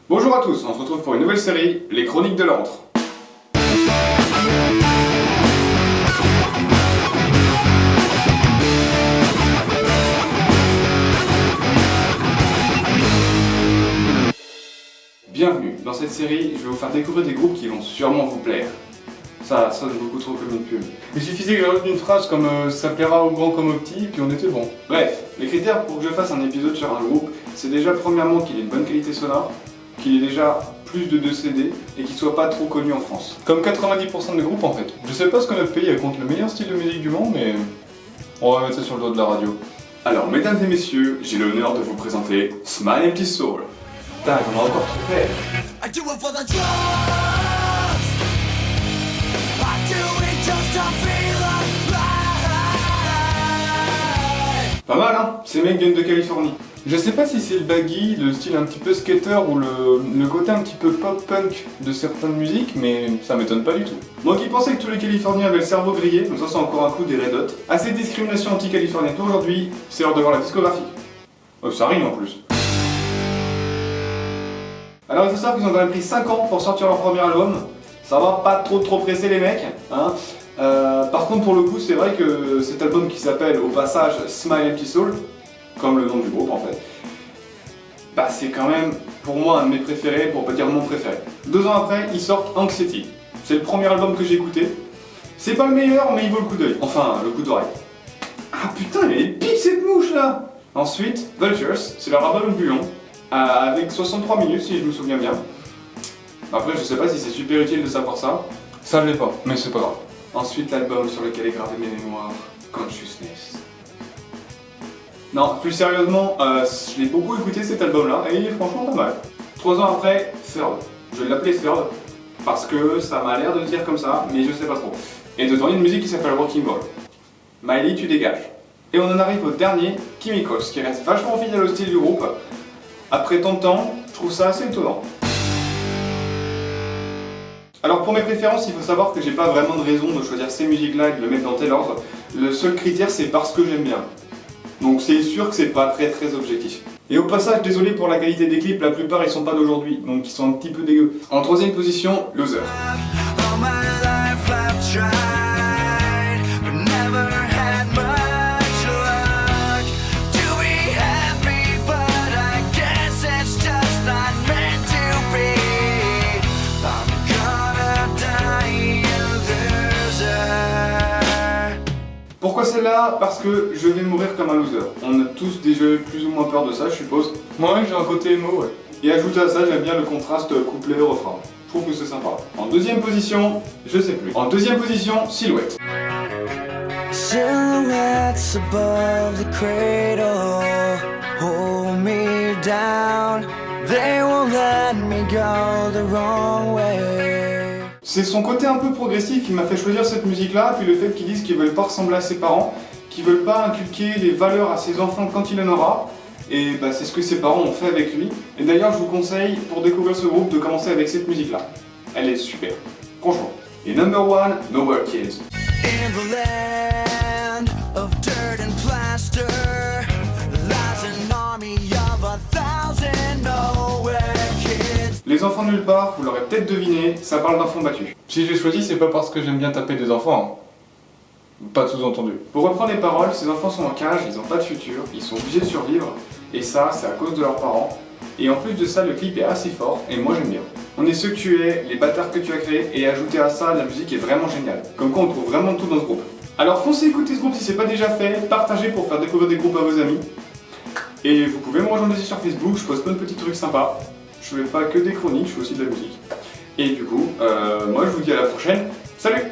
Bonjour à tous, on se retrouve pour une nouvelle série, les Chroniques de l'Antre. Bienvenue, dans cette série, je vais vous faire découvrir des groupes qui vont sûrement vous plaire. Ça sonne beaucoup trop comme une pub. Il suffisait que je rajoute une phrase comme ça plaira aux grands comme aux petits, puis on était bon. Bref, les critères pour que je fasse un épisode sur un groupe, c'est déjà premièrement qu'il ait une bonne qualité sonore, qu'il ait déjà plus de 2 CD et qu'il soit pas trop connu en France. Comme 90% des groupes en fait. Je sais pas ce que notre pays compte le meilleur style de musique du monde, mais on va mettre ça sur le dos de la radio. Alors, mesdames et messieurs, j'ai l'honneur de vous présenter Smile Empty Soul. Putain, on a encore tout fait. I do it for the drugs. I do it just to feel alive. Pas mal, hein? Ces mecs viennent de Californie. Je sais pas si c'est le baggy, le style un petit peu skater ou le côté un petit peu pop-punk de certaines musiques, mais ça m'étonne pas du tout. Moi qui pensais que tous les Californiens avaient le cerveau grillé, mais ça c'est encore un coup des Red Hot. Assez de discrimination anti-californienne pour aujourd'hui, c'est l'heure de voir la discographie. Ça rime en plus. Alors il faut savoir qu'ils ont quand même pris 5 ans pour sortir leur premier album. Ça va pas trop presser les mecs, hein. Par contre pour le coup c'est vrai que cet album qui s'appelle au passage Smile Empty Soul, comme le nom du groupe en fait, bah c'est quand même pour moi un de mes préférés, pour pas dire mon préféré. 2 ans après ils sortent Anxiety. C'est le premier album que j'ai écouté. C'est pas le meilleur mais il vaut le coup d'œil, enfin le coup d'oreille. Ah putain elle est pique cette mouche là. Ensuite Vultures, c'est leur album le plus long, avec 63 minutes si je me souviens bien. Après je sais pas si c'est super utile de savoir ça. Ça l'est pas, mais c'est pas grave. Ensuite l'album sur lequel est gravé mes mémoires, Consciousness. Non, plus sérieusement, je l'ai beaucoup écouté cet album-là et il est franchement pas mal. 3 ans après, Third. Je vais l'appeler Third parce que ça m'a l'air de dire comme ça, mais je sais pas trop. Et dedans il y a une musique qui s'appelle Rocking Ball. Miley, tu dégages. Et on en arrive au dernier, Chemicals, qui reste vachement fidèle au style du groupe. Après tant de temps, je trouve ça assez étonnant. Alors pour mes préférences, il faut savoir que j'ai pas vraiment de raison de choisir ces musiques-là et de le mettre dans tel ordre. Le seul critère c'est parce que j'aime bien. Donc c'est sûr que c'est pas très objectif. Et au passage, désolé pour la qualité des clips, la plupart ils sont pas d'aujourd'hui, donc ils sont un petit peu dégueux. En 3ème position, Loser. All my life I've tried, but never had much luck to be happy, but I guess it's just not meant to be. I'm gonna die a loser. Pourquoi celle-là? Parce que je vais mourir comme un loser. On a tous déjà eu plus ou moins peur de ça, je suppose. Moi j'ai un côté émo, ouais. Et ajouté à ça, j'aime bien le contraste couplet-refrain. Je trouve que c'est sympa. En 2ème position, je sais plus. En 2ème position, Silhouette. Silhouettes above the cradle hold me down. They won't let me go the wrong way. C'est son côté un peu progressif qui m'a fait choisir cette musique-là, puis le fait qu'ils disent qu'ils veulent pas ressembler à ses parents, qu'ils veulent pas inculquer les valeurs à ses enfants quand il en aura. Et bah c'est ce que ses parents ont fait avec lui. Et d'ailleurs je vous conseille, pour découvrir ce groupe, de commencer avec cette musique-là. Elle est super, franchement. Et number 1, Nowhere Kids. In the land of dirt and plaster lies an army of 1,000 nowhere kids. Les enfants de nulle part, vous l'aurez peut-être deviné, ça parle d'enfants battus. Si j'ai choisi, c'est pas parce que j'aime bien taper des enfants. Hein. Pas de sous-entendu. Pour reprendre les paroles, ces enfants sont en cage, ils n'ont pas de futur, ils sont obligés de survivre, et ça, c'est à cause de leurs parents. Et en plus de ça, le clip est assez fort, et moi j'aime bien. On est ceux que tu es, les bâtards que tu as créés, et ajouté à ça, la musique est vraiment géniale. Comme quoi, on trouve vraiment tout dans ce groupe. Alors foncez écouter ce groupe si c'est pas déjà fait, partagez pour faire découvrir des groupes à vos amis. Et vous pouvez me rejoindre aussi sur Facebook, je poste plein de petits trucs sympas. Je fais pas que des chroniques, je fais aussi de la musique. Et du coup, moi je vous dis à la prochaine, salut!